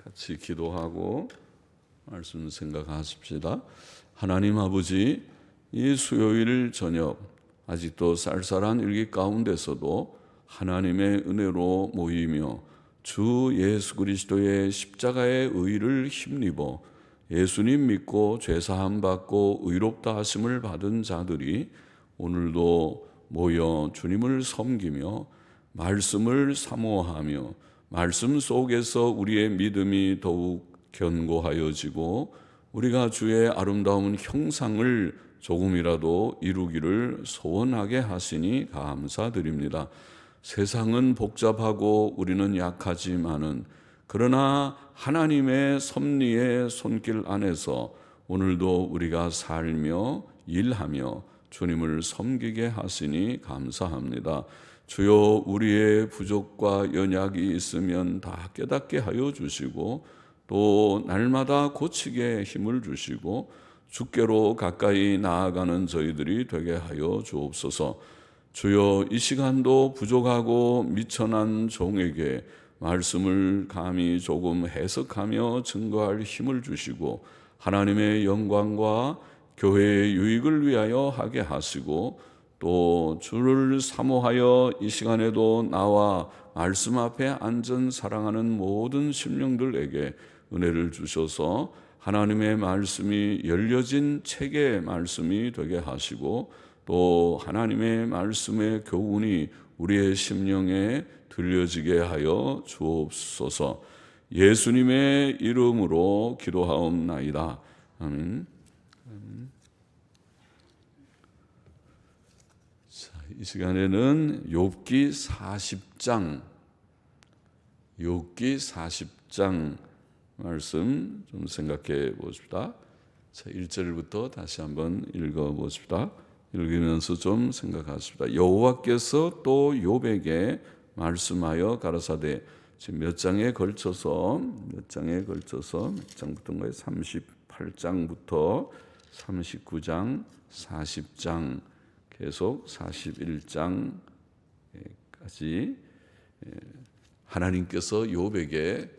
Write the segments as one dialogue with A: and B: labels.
A: 같이 기도하고 말씀 생각하십시다. 하나님 아버지, 이 수요일 저녁 아직도 쌀쌀한 일기 가운데서도 하나님의 은혜로 모이며 주 예수 그리스도의 십자가의 의를 힘입어 예수님 믿고 죄사함 받고 의롭다 하심을 받은 자들이 오늘도 모여 주님을 섬기며 말씀을 사모하며 말씀 속에서 우리의 믿음이 더욱 견고하여지고 우리가 주의 아름다운 형상을 조금이라도 이루기를 소원하게 하시니 감사드립니다. 세상은 복잡하고 우리는 약하지만은 그러나 하나님의 섭리의 손길 안에서 오늘도 우리가 살며 일하며 주님을 섬기게 하시니 감사합니다. 주여, 우리의 부족과 연약이 있으면 다 깨닫게 하여 주시고 또 날마다 고치게 힘을 주시고 주께로 가까이 나아가는 저희들이 되게 하여 주옵소서. 주여, 이 시간도 부족하고 미천한 종에게 말씀을 감히 조금 해석하며 증거할 힘을 주시고 하나님의 영광과 교회의 유익을 위하여 하게 하시고 또 주를 사모하여 이 시간에도 나와 말씀 앞에 앉은 사랑하는 모든 심령들에게 은혜를 주셔서 하나님의 말씀이 열려진 책의 말씀이 되게 하시고 또 하나님의 말씀의 교훈이 우리의 심령에 들려지게 하여 주옵소서. 예수님의 이름으로 기도하옵나이다. 아멘. 자, 이 시간에는 욥기 40장 말씀 좀 생각해 보십시다. 자, 1절부터 다시 한번 읽어 보십시다. 읽으면서 좀 생각하십시다. 여호와께서 또 욥에게 말씀하여 가라사대. 지금 몇 장에 걸쳐서 몇 장부터인가요? 38장부터 39장, 40장 계속 41장까지 하나님께서 욥에게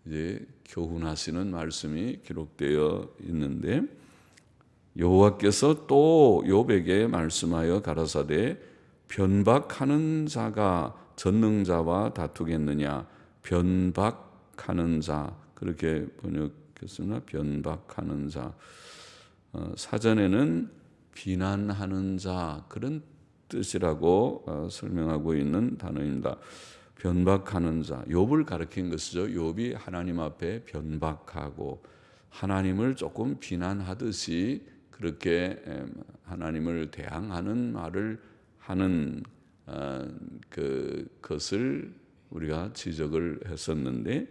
A: 이제 교훈하시는 말씀이 기록되어 있는데, 여호와께서 또 욥에게 말씀하여 가라사대 변박하는 자가 전능자와 다투겠느냐. 변박하는 자, 그렇게 번역했으나 변박하는 자, 사전에는 비난하는 자, 그런 뜻이라고 설명하고 있는 단어입니다. 변박하는 자, 욥을 가리킨 것이죠. 욥이 하나님 앞에 변박하고 하나님을 조금 비난하듯이 그렇게 하나님을 대항하는 말을 하는 그것을 우리가 지적을 했었는데,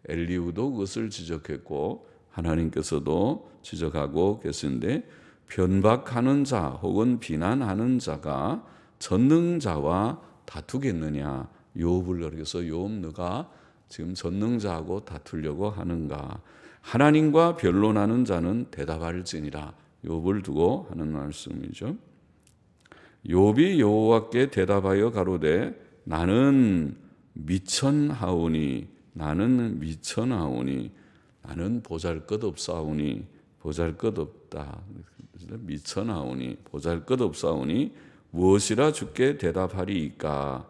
A: 엘리후도 그것을 지적했고 하나님께서도 지적하고 계신데, 변박하는 자 혹은 비난하는 자가 전능자와 다투겠느냐. 욥을 가리켜서 욥, 너가 지금 전능자하고 다투려고 하는가. 하나님과 변론하는 자는 대답할지니라. 욥을 두고 하는 말씀이죠. 욥이 여호와께 대답하여 가로되 나는 미천하오니, 나는 보잘것없사오니, 보잘것없다, 미천하오니, 보잘것없사오니 무엇이라 주께 대답하리이까.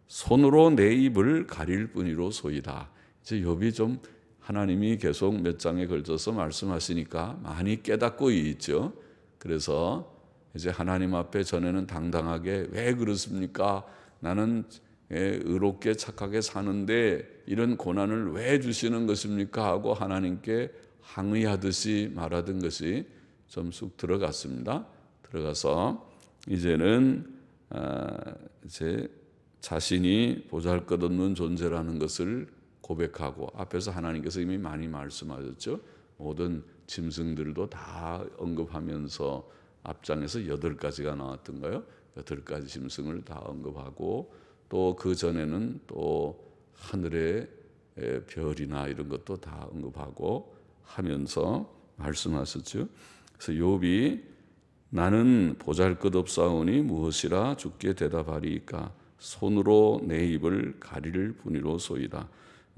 A: 손으로 내 입을 가릴 뿐이로소이다. 이제 욥이 좀 하나님이 계속 몇 장에 걸쳐서 말씀하시니까 많이 깨닫고 있죠. 그래서 이제 하나님 앞에 전에는 당당하게 왜 그렇습니까? 나는 의롭게 착하게 사는데 이런 고난을 왜 주시는 것입니까? 하고 하나님께 항의하듯이 말하던 것이 좀 쑥 들어갔습니다. 들어가서 이제는 이제 자신이 보잘것없는 존재라는 것을 고백하고, 앞에서 하나님께서 이미 많이 말씀하셨죠. 모든 짐승들도 다 언급하면서 앞장에서 8가지가 나왔던가요? 8가지 짐승을 다 언급하고, 또 그 전에는 또 하늘의 별이나 이런 것도 다 언급하고 하면서 말씀하셨죠. 그래서 욥이 나는 보잘것없사오니 무엇이라 주께 대답하리이까. 손으로 내 입을 가릴 뿐이로소이다.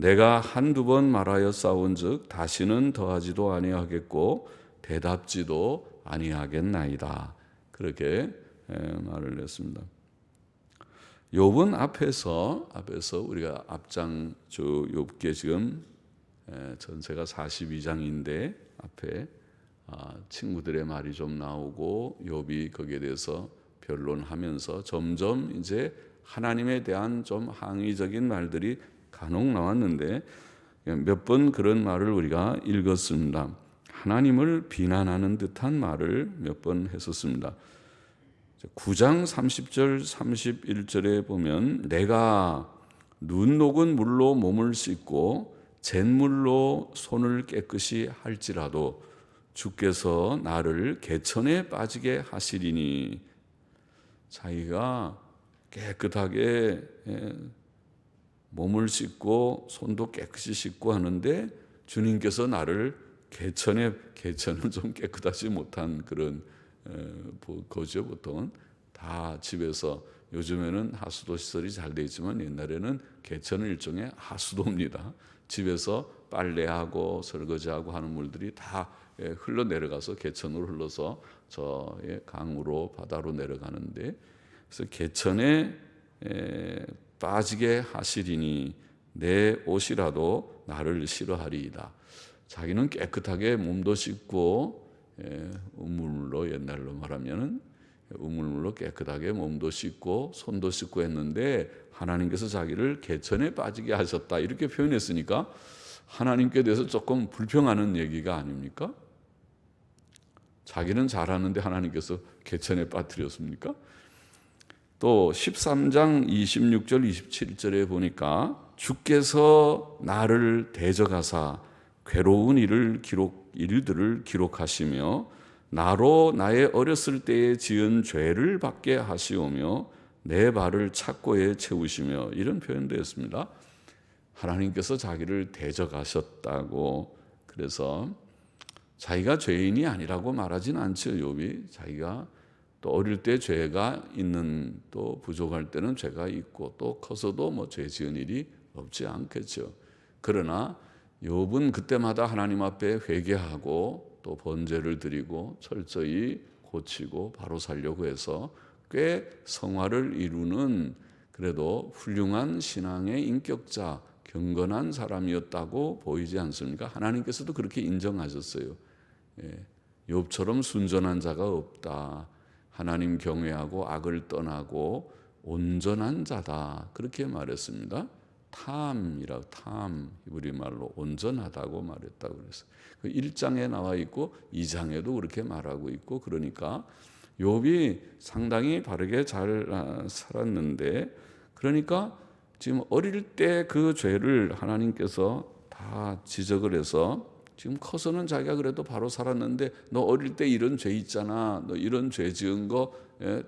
A: 내가 한두 번 말하여 싸운즉 다시는 더하지도 아니하겠고 대답지도 아니하겠나이다. 그렇게 말을 했습니다. 욥은 앞에서 우리가 앞장 쭉 욥기에 지금 전체가 42장인데 앞에 친구들의 말이 좀 나오고 욥이 거기에 대해서 변론하면서 점점 이제 하나님에 대한 좀 항의적인 말들이 간혹 나왔는데 몇 번 그런 말을 우리가 읽었습니다. 하나님을 비난하는 듯한 말을 몇 번 했었습니다. 9장 30절 31절에 보면 내가 눈 녹은 물로 몸을 씻고 잿물로 손을 깨끗이 할지라도 주께서 나를 개천에 빠지게 하시리니, 자기가 깨끗하게 몸을 씻고 손도 깨끗이 씻고 하는데 주님께서 나를 개천은 좀 깨끗하지 못한 그런 거죠. 보통은 다 집에서, 요즘에는 하수도 시설이 잘 돼 있지만 옛날에는 개천은 일종의 하수도입니다. 집에서 빨래하고 설거지하고 하는 물들이 다 흘러내려가서 개천으로 흘러서 저 강으로 바다로 내려가는데, 그래서 개천에 빠지게 하시리니 내 옷이라도 나를 싫어하리이다. 자기는 깨끗하게 몸도 씻고 우물물로, 옛날로 말하면 우물물로 깨끗하게 몸도 씻고 손도 씻고 했는데 하나님께서 자기를 개천에 빠지게 하셨다, 이렇게 표현했으니까 하나님께 대해서 조금 불평하는 얘기가 아닙니까? 자기는 잘하는데 하나님께서 개천에 빠뜨렸습니까? 또 13장 26절 27절에 보니까 주께서 나를 대적하사 괴로운 일들을 기록하시며 나로 나의 어렸을 때에 지은 죄를 받게 하시오며 내 발을 착고에 채우시며, 이런 표현도 했습니다. 하나님께서 자기를 대적하셨다고. 그래서 자기가 죄인이 아니라고 말하진 않죠. 욥이 자기가 또 어릴 때 죄가 있는, 또 부족할 때는 죄가 있고 또 커서도 뭐 죄 지은 일이 없지 않겠죠. 그러나 욥은 그때마다 하나님 앞에 회개하고 또 번제를 드리고 철저히 고치고 바로 살려고 해서 꽤 성화를 이루는, 그래도 훌륭한 신앙의 인격자, 경건한 사람이었다고 보이지 않습니까? 하나님께서도 그렇게 인정하셨어요. 욥처럼 순전한 자가 없다. 하나님 경외하고 악을 떠나고 온전한 자다, 그렇게 말했습니다. 탐, 히브리 말로 온전하다고 말했다고 그랬어요. 1장에 나와 있고 2장에도 그렇게 말하고 있고, 그러니까 욥이 상당히 바르게 잘 살았는데, 그러니까 지금 어릴 때 그 죄를 하나님께서 다 지적을 해서 지금 커서는 자기가 그래도 바로 살았는데 너 어릴 때 이런 죄 있잖아, 너 이런 죄 지은 거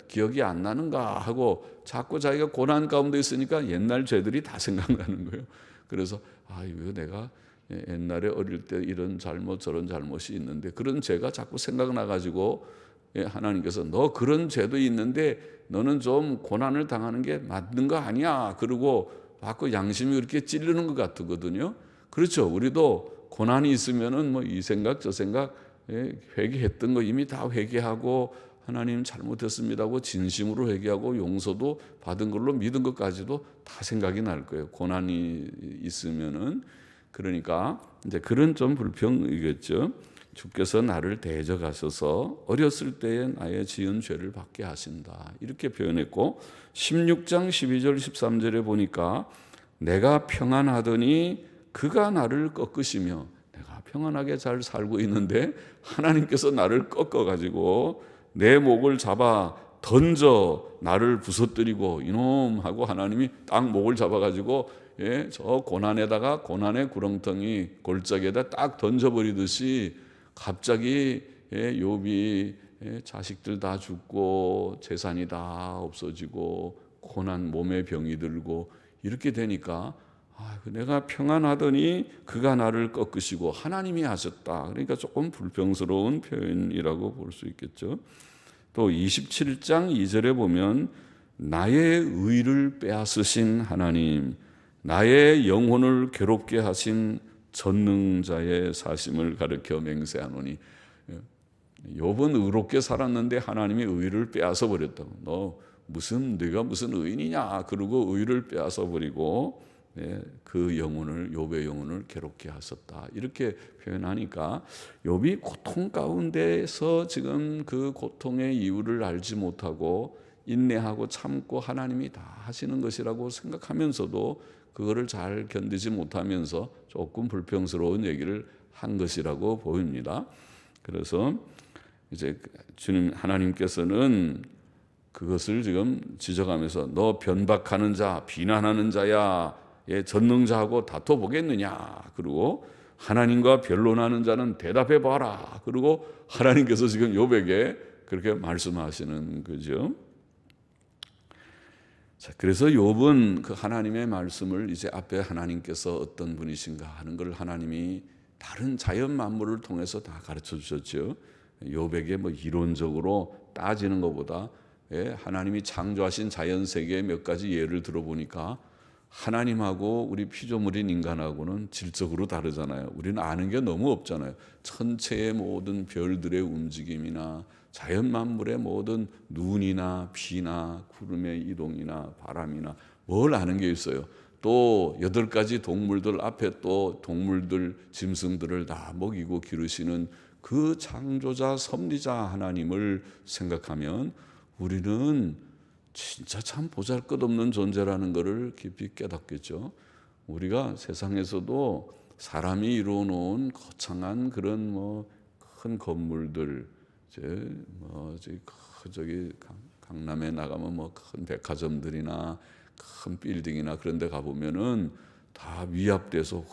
A: 기억이 안 나는가 하고 자꾸 자기가 고난 가운데 있으니까 옛날 죄들이 다 생각나는 거예요. 그래서 이거 내가 옛날에 어릴 때 이런 잘못 저런 잘못이 있는데, 그런 죄가 자꾸 생각나가지고 하나님께서 너 그런 죄도 있는데 너는 좀 고난을 당하는 게 맞는 거 아니야, 그러고 자꾸 양심이 그렇게 찔르는 것 같거든요. 그렇죠. 우리도 고난이 있으면은 뭐 이 생각 저 생각, 회개했던 거 이미 다 회개하고 하나님 잘못했습니다 하고 진심으로 회개하고 용서도 받은 걸로 믿은 것까지도 다 생각이 날 거예요. 고난이 있으면은. 그러니까 이제 그런 좀 불평이겠죠. 주께서 나를 대적하셔서 어렸을 때에 나의 지은 죄를 받게 하신다, 이렇게 표현했고, 16장 12절 13절에 보니까 내가 평안하더니 그가 나를 꺾으시며, 내가 평안하게 잘 살고 있는데 하나님께서 나를 꺾어가지고 내 목을 잡아 던져 나를 부서뜨리고, 이놈 하고 하나님이 딱 목을 잡아가지고 저 고난에다가 고난의 구렁텅이 골짜기에다 딱 던져버리듯이 갑자기 욥이 자식들 다 죽고 재산이 다 없어지고 고난, 몸에 병이 들고 이렇게 되니까 내가 평안하더니 그가 나를 꺾으시고 하나님이 하셨다. 그러니까 조금 불평스러운 표현이라고 볼 수 있겠죠. 또 27장 2절에 보면 나의 의를 빼앗으신 하나님, 나의 영혼을 괴롭게 하신 전능자의 사심을 가르쳐 맹세하노니. 욥은 의롭게 살았는데 하나님이 의를 빼앗아 버렸다고. 네가 무슨 의인이냐? 그러고 의를 빼앗아 버리고 그 영혼을, 욥의 영혼을 괴롭게 하셨다. 이렇게 표현하니까 욥이 고통 가운데서 지금 그 고통의 이유를 알지 못하고 인내하고 참고 하나님이 다 하시는 것이라고 생각하면서도 그거를 잘 견디지 못하면서 조금 불평스러운 얘기를 한 것이라고 보입니다. 그래서 이제 주님 하나님께서는 그것을 지금 지적하면서 너 변박하는 자, 비난하는 자야, 전능자하고 다퉈 보겠느냐? 그리고 하나님과 변론하는 자는 대답해 봐라. 그리고 하나님께서 지금 욥에게 그렇게 말씀하시는 거죠. 자, 그래서 욥은 그 하나님의 말씀을 이제 앞에 하나님께서 어떤 분이신가 하는 걸 하나님이 다른 자연 만물을 통해서 다 가르쳐 주셨죠. 욥에게 뭐 이론적으로 따지는 것보다 하나님이 창조하신 자연 세계의 몇 가지 예를 들어보니까 하나님하고 우리 피조물인 인간하고는 질적으로 다르잖아요. 우리는 아는 게 너무 없잖아요. 천체의 모든 별들의 움직임이나 자연 만물의 모든 눈이나 비나 구름의 이동이나 바람이나 뭘 아는 게 있어요. 또 8가지 동물들 앞에 또 동물들, 짐승들을 다 먹이고 기르시는 그 창조자, 섭리자 하나님을 생각하면 우리는 진짜 참 보잘것없는 존재라는 것을 깊이 깨닫겠죠. 우리가 세상에서도 사람이 이루어 놓은 거창한 그런 큰 건물들, 저기 강남에 나가면 큰 백화점들이나 큰 빌딩이나 그런 데 가보면은 다 위압돼서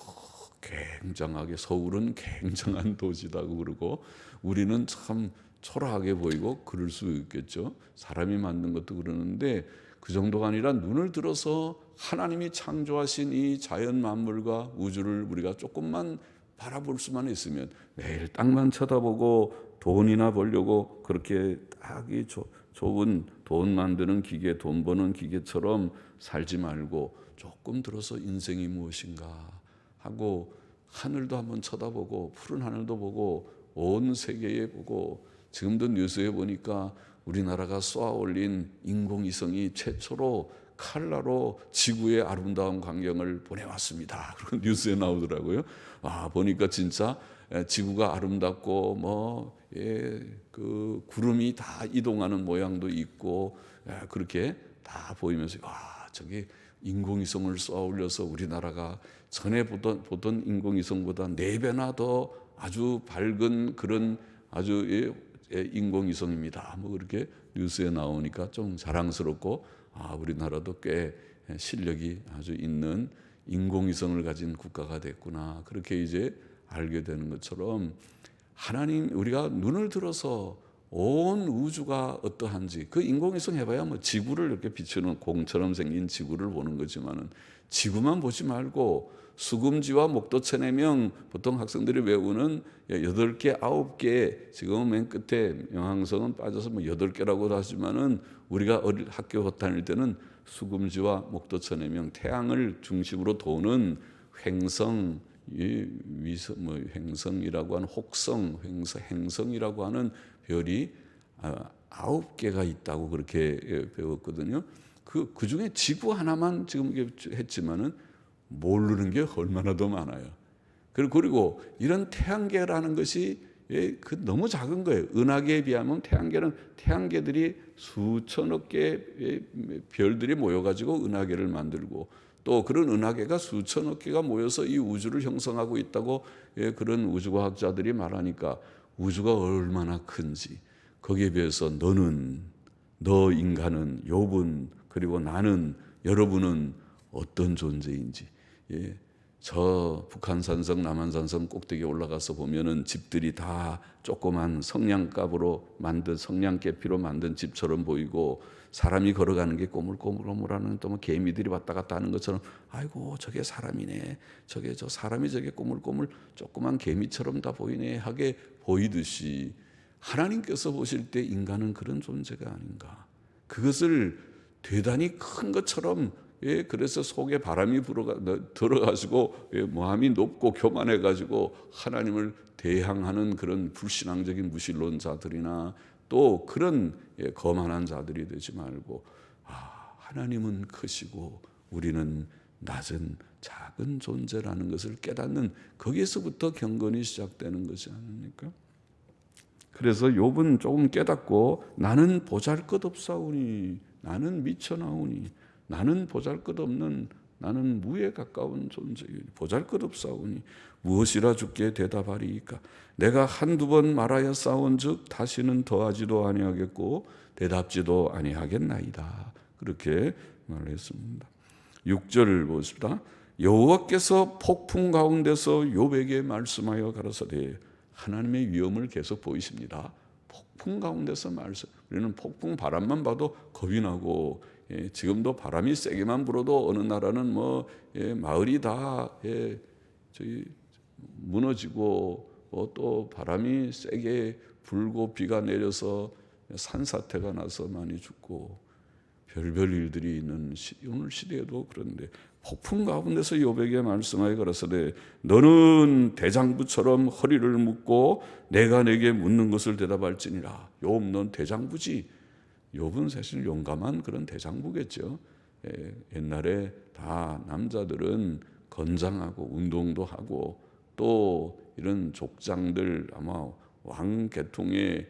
A: 굉장하게, 서울은 굉장한 도시다고 그러고 우리는 참 초라하게 보이고 그럴 수 있겠죠. 사람이 만든 것도 그러는데 그 정도가 아니라 눈을 들어서 하나님이 창조하신 이 자연 만물과 우주를 우리가 조금만 바라볼 수만 있으면 매일 땅만 쳐다보고 돈이나 벌려고 그렇게 딱 이 좋은 돈 만드는 기계, 돈 버는 기계처럼 살지 말고 조금 들어서 인생이 무엇인가 하고 하늘도 한번 쳐다보고 푸른 하늘도 보고 온 세계에 보고, 지금도 뉴스에 보니까 우리나라가 쏘아 올린 인공위성이 최초로 칼라로 지구의 아름다운 광경을 보내왔습니다. 그런 뉴스에 나오더라고요. 보니까 진짜 지구가 아름답고 그 구름이 다 이동하는 모양도 있고 그렇게 다 보이면서 저기 인공위성을 쏘아 올려서 우리나라가 전에 보던 인공위성보다 4배나 더 아주 밝은 그런 아주 인공위성입니다. 그렇게 뉴스에 나오니까 좀 자랑스럽고 우리나라도 꽤 실력이 아주 있는 인공위성을 가진 국가가 됐구나. 그렇게 이제 알게 되는 것처럼 하나님, 우리가 눈을 들어서 온 우주가 어떠한지, 그 인공위성 해봐야 지구를 이렇게 비추는 공처럼 생긴 지구를 보는 거지만은 지구만 보지 말고 수금지와 목도천해명, 보통 학생들이 외우는 8개, 9개, 지금 맨 끝에 명왕성은 빠져서 8개라고 하지만은 우리가 학교 다닐 때는 수금지와 목도천해명, 태양을 중심으로 도는 횡성, 횡성이라고 하는 혹성, 행성이라고 하는 별이 9개가 있다고 그렇게 배웠거든요. 그 중에 지구 하나만 지금 했지만은 모르는 게 얼마나 더 많아요. 그리고 이런 태양계라는 것이 너무 작은 거예요. 은하계에 비하면 태양계들이 수천억 개의 별들이 모여가지고 은하계를 만들고, 또 그런 은하계가 수천억 개가 모여서 이 우주를 형성하고 있다고 그런 우주과학자들이 말하니까 우주가 얼마나 큰지, 거기에 비해서 너 인간은, 욥은, 그리고 나는, 여러분은 어떤 존재인지. 저 북한산성, 남한산성 꼭대기에 올라가서 보면은 집들이 다 조그만 성냥갑으로 만든, 성냥개피로 만든 집처럼 보이고, 사람이 걸어가는 게 꼬물꼬물하는, 또 개미들이 왔다 갔다 하는 것처럼, 아이고 저게 사람이네, 저 사람이 저게 꼬물꼬물 조그만 개미처럼 다 보이네 하게 보이듯이 하나님께서 보실 때 인간은 그런 존재가 아닌가, 그것을 대단히 큰 것처럼 예, 그래서 속에 바람이 들어가지고 예, 마음이 높고 교만해가지고 하나님을 대항하는 그런 불신앙적인 무신론자들이나 또 그런 예, 거만한 자들이 되지 말고 하나님은 크시고 우리는 낮은 작은 존재라는 것을 깨닫는 거기에서부터 경건이 시작되는 것이 아닙니까? 그래서 욥은 조금 깨닫고 나는 보잘것없사오니 나는 미쳐나오니 나는 보잘것없는 나는 무에 가까운 존재이니 보잘것없사오니 무엇이라 주께 대답하리이까 내가 한두 번 말하여 싸운즉 다시는 더하지도 아니하겠고 대답지도 아니하겠나이다. 그렇게 말했습니다. 6절 보십시다. 여호와께서 폭풍 가운데서 욥에게 말씀하여 가라사대 하나님의 위엄을 계속 보이십니다. 폭풍 가운데서 말씀. 우리는 폭풍 바람만 봐도 겁이 나고 예, 지금도 바람이 세게만 불어도 어느 나라는 뭐 예, 마을이 다 예, 저기 무너지고 또 바람이 세게 불고 비가 내려서 산사태가 나서 많이 죽고 별별 일들이 있는 오늘 시대에도 그런데 폭풍 가운데서 욥에게 말씀하여 가라사대 너는 대장부처럼 허리를 묶고 내가 내게 묻는 것을 대답할지니라. 욥 넌 대장부지. 욥은 사실 용감한 그런 대장부겠죠. 옛날에 다 남자들은 건장하고 운동도 하고 또 이런 족장들 아마 왕 계통의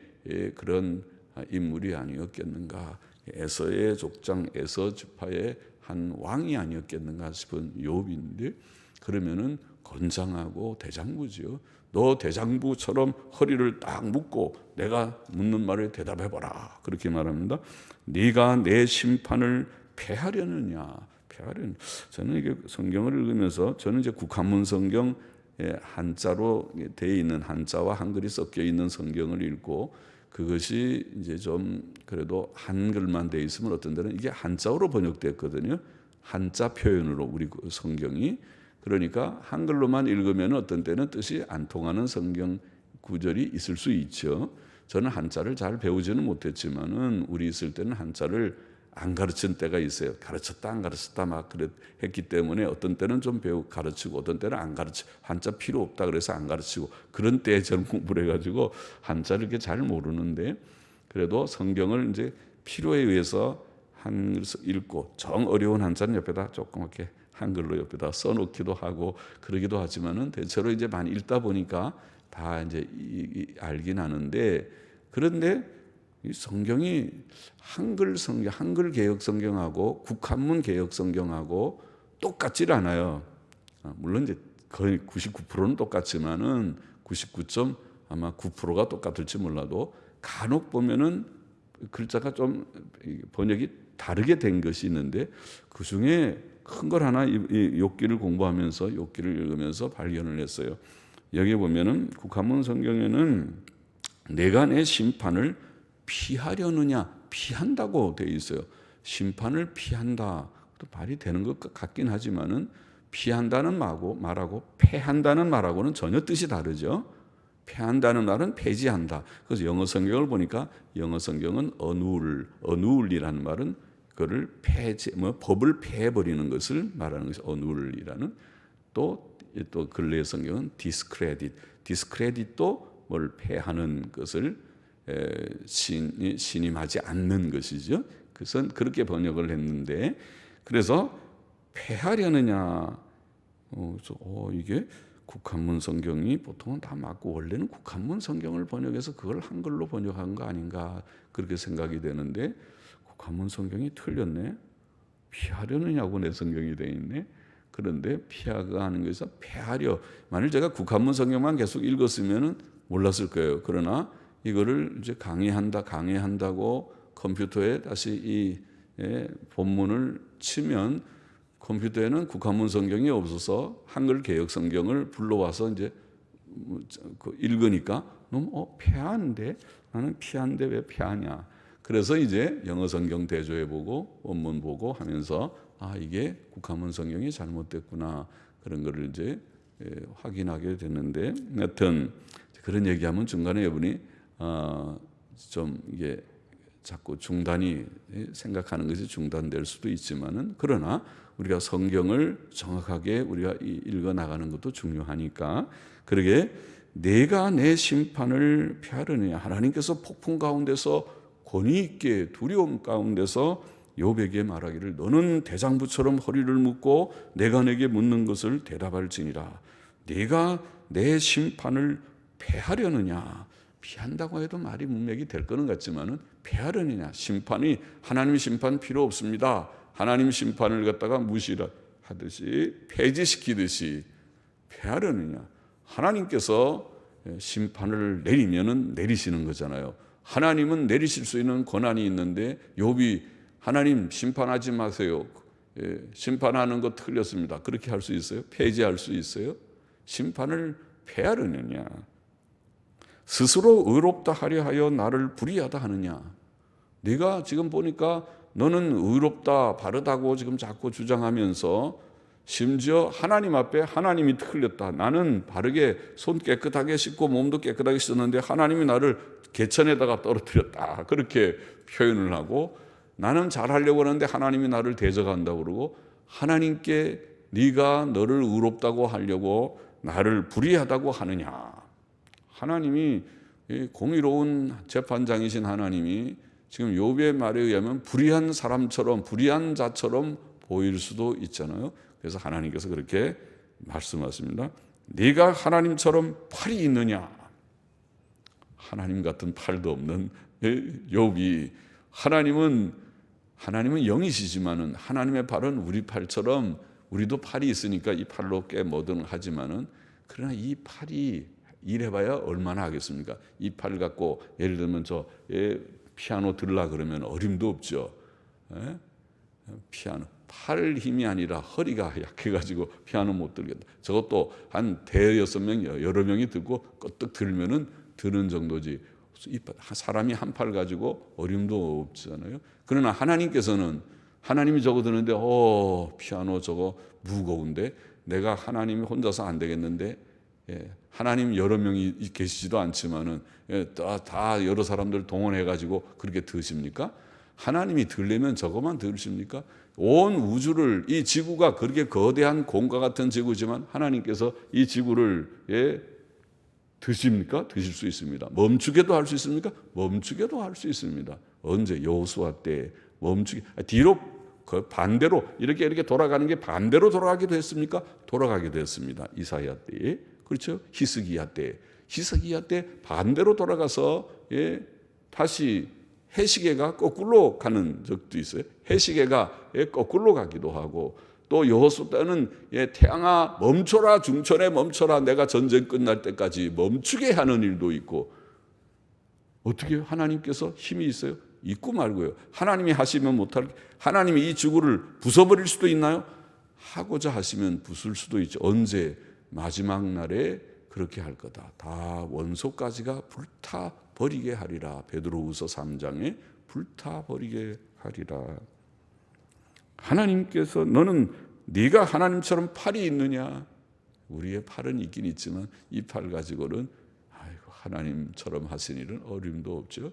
A: 그런 인물이 아니었겠는가. 에서의 족장 에서 지파의 한 왕이 아니었겠는가 싶은 욥인데 그러면은 건장하고 대장부지요. 너 대장부처럼 허리를 딱 묶고 내가 묻는 말을 대답해봐라. 그렇게 말합니다. 네가 내 심판을 패하려느냐. 저는 이게 성경을 읽으면서 저는 이제 국한문 성경 한자로 되어 있는 한자와 한글이 섞여 있는 성경을 읽고 그것이 이제 좀 그래도 한글만 되어 있으면 어떤 데는 이게 한자어로 번역됐거든요. 한자 표현으로 우리 성경이. 그러니까 한글로만 읽으면 어떤 때는 뜻이 안 통하는 성경 구절이 있을 수 있죠. 저는 한자를 잘 배우지는 못했지만은 우리 있을 때는 한자를 안 가르친 때가 있어요. 가르쳤다 안 가르쳤다 막 했기 때문에 어떤 때는 좀 가르치고 어떤 때는 안 가르치고 한자 필요 없다 그래서 안 가르치고 그런 때에 저는 공부를 해가지고 한자를 이렇게 잘 모르는데 그래도 성경을 이제 필요에 의해서 한글을 읽고 정 어려운 한자는 옆에다 조그맣게 한글로 옆에다 써놓기도 하고 그러기도 하지만은 대체로 이제 많이 읽다 보니까 다 이제 알긴 하는데 그런데 이 성경이 한글 성경, 한글 개역 성경하고 국한문 개역 성경하고 똑같질 않아요. 물론 이제 거의 99%는 똑같지만은 99.9%가 똑같을지 몰라도 간혹 보면은 글자가 좀 번역이 다르게 된 것이 있는데 그 중에 큰 걸 하나 이 욥기를 공부하면서 욥기를 읽으면서 발견을 했어요. 여기 보면은 국한문 성경에는 내가 내 심판을 피하려느냐 피한다고 되어 있어요. 심판을 피한다. 또 말이 되는 것 같긴 하지만은 피한다는 말하고 패한다는 말하고는 전혀 뜻이 다르죠. 패한다는 말은 폐지한다. 그래서 영어 성경을 보니까 영어 성경은 어눌이라는 말은 그거를 법을 폐해버리는 것을 말하는 것이 어눌이라는 또 근래 성경은 디스크레딧도 뭘 폐하는 것을 신임하지 않는 것이죠. 그래서 그렇게 번역을 했는데 그래서 폐하려느냐 이게 국한문 성경이 보통은 다 맞고 원래는 국한문 성경을 번역해서 그걸 한글로 번역한 거 아닌가 그렇게 생각이 되는데 국한문 성경이 틀렸네. 피하려느냐고 내 성경이 되어 있네. 그런데 피하가 하는 것에서 폐하려. 만일 제가 국한문 성경만 계속 읽었으면 몰랐을 거예요. 그러나 이거를 이제 강의한다고 컴퓨터에 다시 이 본문을 치면 컴퓨터에는 국한문 성경이 없어서 한글 개역 성경을 불러와서 이제 읽으니까 너무 폐하는데 나는 피하는데 왜 폐하냐. 그래서 이제 영어 성경 대조해 보고 원문 보고 하면서 이게 국한문 성경이 잘못됐구나 그런 거를 이제 확인하게 됐는데 여튼 그런 얘기하면 중간에 여러분이 좀 이게 자꾸 중단이 생각하는 것이 중단될 수도 있지만은 그러나 우리가 성경을 정확하게 우리가 읽어 나가는 것도 중요하니까 그러게 내가 내 심판을 피하려느냐 하나님께서 폭풍 가운데서 권위 있게 두려움 가운데서 욥에게 말하기를 너는 대장부처럼 허리를 묶고 내가 내게 묻는 것을 대답할지니라 네가 내 심판을 패하려느냐 피한다고 해도 말이 문맥이 될 거는 같지만은 패하려느냐 심판이 하나님 심판 필요 없습니다. 하나님 심판을 갖다가 무시하듯이 폐지시키듯이 패하려느냐 하나님께서 심판을 내리면은 내리시는 거잖아요. 하나님은 내리실 수 있는 권한이 있는데 욥이 하나님 심판하지 마세요. 심판하는 거 틀렸습니다. 그렇게 할 수 있어요? 폐지할 수 있어요? 심판을 패하려느냐 스스로 의롭다 하려 하여 나를 불의하다 하느냐 네가 지금 보니까 너는 의롭다 바르다고 지금 자꾸 주장하면서 심지어 하나님 앞에 하나님이 틀렸다 나는 바르게 손 깨끗하게 씻고 몸도 깨끗하게 씻었는데 하나님이 나를 개천에다가 떨어뜨렸다 그렇게 표현을 하고 나는 잘하려고 하는데 하나님이 나를 대적한다고 그러고 하나님께 네가 너를 의롭다고 하려고 나를 불의하다고 하느냐 하나님이 공의로운 재판장이신 하나님이 지금 욥의 말에 의하면 불의한 사람처럼 불의한 자처럼 보일 수도 있잖아요. 그래서 하나님께서 그렇게 말씀하십니다. 네가 하나님처럼 팔이 있느냐 하나님 같은 팔도 없는 욥이 하나님은 영이시지만은 하나님의 팔은 우리 팔처럼 우리도 팔이 있으니까 이 팔로 꽤 뭐든 하지만은 그러나 이 팔이 일해봐야 얼마나 하겠습니까? 이 팔 갖고 예를 들면 저 피아노 들라 그러면 어림도 없죠. 피아노 팔 힘이 아니라 허리가 약해가지고 피아노 못 들겠다. 저것도 한 대여섯 명 여러 명이 들고 껐떡 들면은 드는 정도지. 사람이 한 팔 가지고 어림도 없잖아요. 그러나 하나님께서는 하나님이 저거 드는데 피아노 저거 무거운데 내가 하나님이 혼자서 안 되겠는데 하나님 여러 명이 계시지도 않지만은 다 여러 사람들 동원해가지고 그렇게 드십니까? 하나님이 들려면 저것만 들으십니까? 온 우주를 이 지구가 그렇게 거대한 공과 같은 지구지만 하나님께서 이 지구를 드십니까? 드실 수 있습니다. 멈추게도 할 수 있습니까? 멈추게도 할 수 있습니다. 언제? 여호수아 때 멈추게 뒤로 반대로 이렇게 돌아가는 게 반대로 돌아가기도 했습니까? 돌아가기도 했습니다. 이사야 때 그렇죠? 히스기야 때 반대로 돌아가서 다시 해시계가 거꾸로 가는 적도 있어요. 해시계가 거꾸로 가기도 하고 또 여호수아 때는 태양아 멈춰라 중천에 멈춰라 내가 전쟁 끝날 때까지 멈추게 하는 일도 있고 어떻게 하나님께서 힘이 있어요? 있고 말고요. 하나님이 하시면 못할 하나님이 이 지구를 부숴버릴 수도 있나요? 하고자 하시면 부술 수도 있죠. 언제? 마지막 날에 그렇게 할 거다. 다 원소까지가 불타버리게 하리라. 베드로후서 3장에 불타버리게 하리라. 하나님께서 너는 네가 하나님처럼 팔이 있느냐? 우리의 팔은 있긴 있지만 이 팔 가지고는 하나님처럼 하신 일은 어림도 없죠.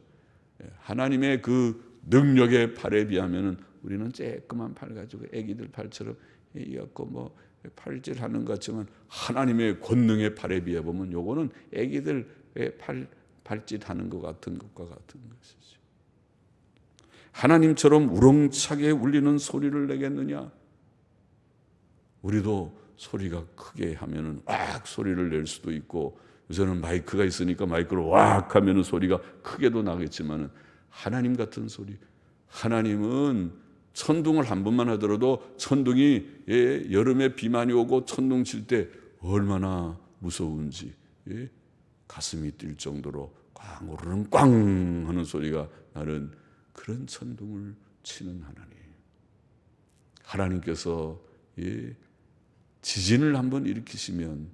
A: 하나님의 그 능력의 팔에 비하면은 우리는 쬐끄만 팔 가지고 애기들 팔처럼 이갖고 뭐 팔질하는 것 같지만 하나님의 권능의 팔에 비해 보면 요거는 애기들 팔짓하는 것 같은 것과 같은 것이죠. 하나님처럼 우렁차게 울리는 소리를 내겠느냐? 우리도 소리가 크게 하면은 왁 소리를 낼 수도 있고 요새는 마이크가 있으니까 마이크를 왁 하면은 소리가 크게도 나겠지만은 하나님 같은 소리. 하나님은 천둥을 한 번만 하더라도 천둥이 여름에 비 많이 오고 천둥 칠 때 얼마나 무서운지 가슴이 뛸 정도로 꽝 오르는 꽝 하는 소리가 나는 그런 천둥을 치는 하나님. 하나님께서 지진을 한번 일으키시면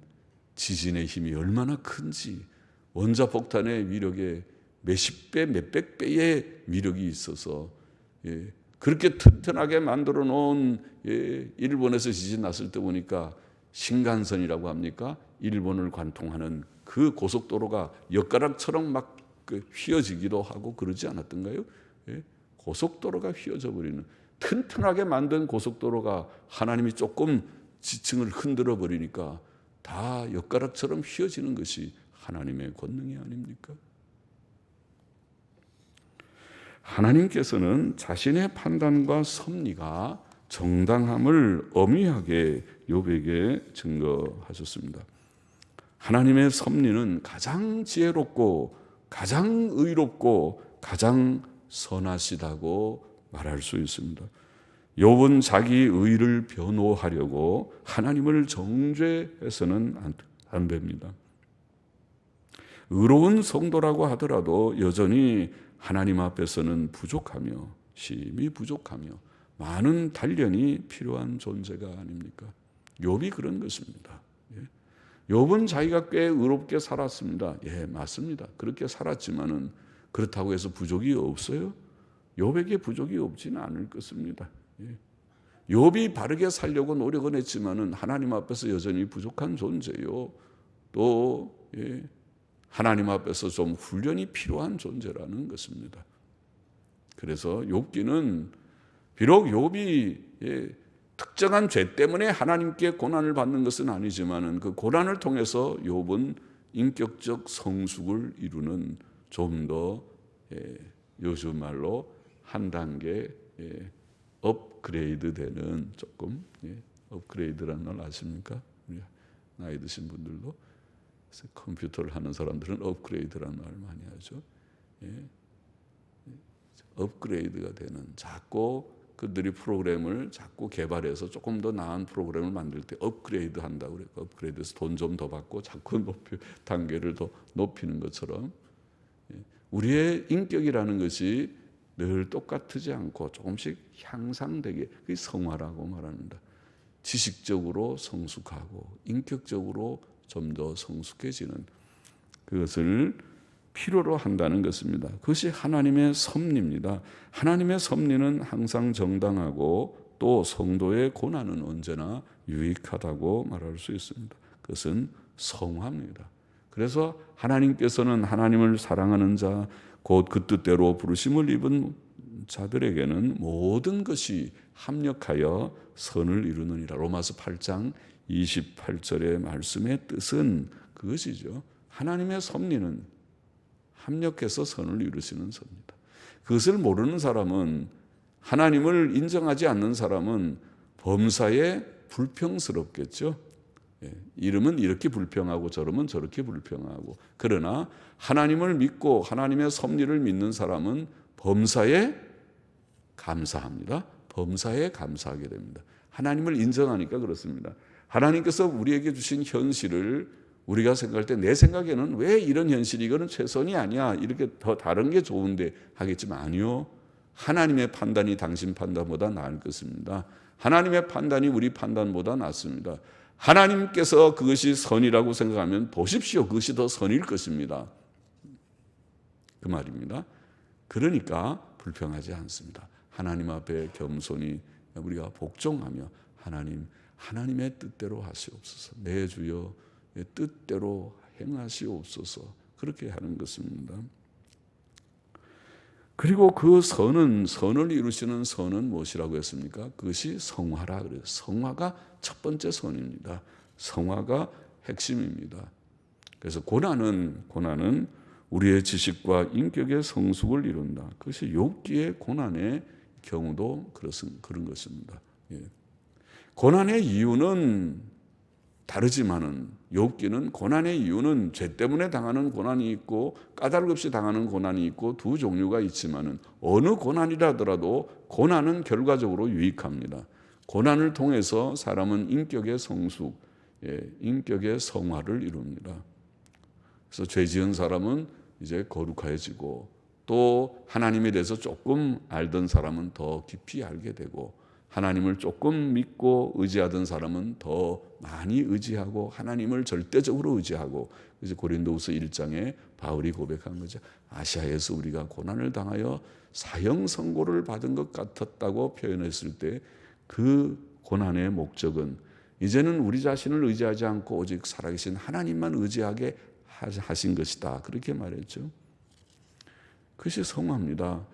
A: 지진의 힘이 얼마나 큰지 원자폭탄의 위력에 몇십 배, 몇백 배의 위력이 있어서 그렇게 튼튼하게 만들어 놓은 일본에서 지진 났을 때 보니까 신간선이라고 합니까? 일본을 관통하는 그 고속도로가 엿가락처럼 막 휘어지기도 하고 그러지 않았던가요? 고속도로가 휘어져 버리는, 튼튼하게 만든 고속도로가 하나님이 조금 지층을 흔들어 버리니까 다 엿가락처럼 휘어지는 것이 하나님의 권능이 아닙니까? 하나님께서는 자신의 판단과 섭리가 정당함을 엄밀하게 욥에게 증거하셨습니다. 하나님의 섭리는 가장 지혜롭고 가장 의롭고 가장 선하시다고 말할 수 있습니다. 욥은 자기 의를 변호하려고 하나님을 정죄해서는 안 됩니다. 의로운 성도라고 하더라도 여전히 하나님 앞에서는 부족하며 심히 부족하며 많은 단련이 필요한 존재가 아닙니까? 욥이 그런 것입니다. 욥은 자기가 꽤 의롭게 살았습니다. 예, 맞습니다. 그렇게 살았지만은 그렇다고 해서 부족이 없어요? 욥에게 부족이 없지는 않을 것입니다. 욥이 바르게 살려고 노력은 했지만은 하나님 앞에서 여전히 부족한 존재요. 또 하나님 앞에서 좀 훈련이 필요한 존재라는 것입니다. 그래서 욥기는 비록 욥이 특정한 죄 때문에 하나님께 고난을 받는 것은 아니지만은 그 고난을 통해서 욥은 인격적 성숙을 이루는 좀 더 요즘 말로 한 단계 업그레이드 되는 조금 업그레이드라는 말 아십니까? 나이 드신 분들도 컴퓨터를 하는 사람들은 업그레이드라는 말 많이 하죠. 업그레이드가 되는, 자꾸 그들이 프로그램을 자꾸 개발해서 조금 더 나은 프로그램을 만들 때 업그레이드 한다고 그래요. 업그레이드해서 돈 좀 더 받고 자꾸 단계를 더 높이는 것처럼 우리의 인격이라는 것이 늘 똑같지 않고 조금씩 향상되게, 그게 성화라고 말합니다. 지식적으로 성숙하고 인격적으로 좀 더 성숙해지는 그것을 필요로 한다는 것입니다. 그것이 하나님의 섭리입니다. 하나님의 섭리는 항상 정당하고 또 성도의 고난은 언제나 유익하다고 말할 수 있습니다. 그것은 성화입니다. 그래서 하나님께서는 하나님을 사랑하는 자, 곧 그 뜻대로 부르심을 입은 자들에게는 모든 것이 합력하여 선을 이루느니라. 로마서 8장 28절의 말씀의 뜻은 그것이죠. 하나님의 섭리는 합력해서 선을 이루시는 섭니다. 그것을 모르는 사람은, 하나님을 인정하지 않는 사람은 범사에 불평스럽겠죠. 이러면 이렇게 불평하고 저러면 저렇게 불평하고. 그러나 하나님을 믿고 하나님의 섭리를 믿는 사람은 범사에 감사합니다. 범사에 감사하게 됩니다. 하나님을 인정하니까 그렇습니다. 하나님께서 우리에게 주신 현실을 우리가 생각할 때 내 생각에는 왜 이런 현실이, 이거는 최선이 아니야, 이렇게 더 다른 게 좋은데 하겠지만, 아니요. 하나님의 판단이 당신 판단보다 나을 것입니다. 하나님의 판단이 우리 판단보다 낫습니다. 하나님께서 그것이 선이라고 생각하면 보십시오. 그것이 더 선일 것입니다. 그 말입니다. 그러니까 불평하지 않습니다. 하나님 앞에 겸손히 우리가 복종하며 하나님의 뜻대로 하시옵소서. 내 주여 뜻대로 행하시옵소서. 그렇게 하는 것입니다. 그리고 그 선을 이루시는 선은 무엇이라고 했습니까? 그것이 성화라 그래요. 성화가 첫 번째 선입니다. 성화가 핵심입니다. 그래서 고난은 우리의 지식과 인격의 성숙을 이룬다. 그것이 욥기의 고난의 경우도 그런 것입니다. 고난의 이유는 다르지만은, 욥기는 고난의 이유는 죄 때문에 당하는 고난이 있고 까닭 없이 당하는 고난이 있고 두 종류가 있지만은, 어느 고난이라 하더라도 고난은 결과적으로 유익합니다. 고난을 통해서 사람은 인격의 성숙, 인격의 성화를 이룹니다. 그래서 죄 지은 사람은 이제 거룩해지고, 또 하나님에 대해서 조금 알던 사람은 더 깊이 알게 되고, 하나님을 조금 믿고 의지하던 사람은 더 많이 의지하고 하나님을 절대적으로 의지하고. 그래서 고린도후서 1장에 바울이 고백한 거죠. 아시아에서 우리가 고난을 당하여 사형 선고를 받은 것 같았다고 표현했을 때, 그 고난의 목적은 이제는 우리 자신을 의지하지 않고 오직 살아계신 하나님만 의지하게 하신 것이다. 그렇게 말했죠. 그것이 성화입니다.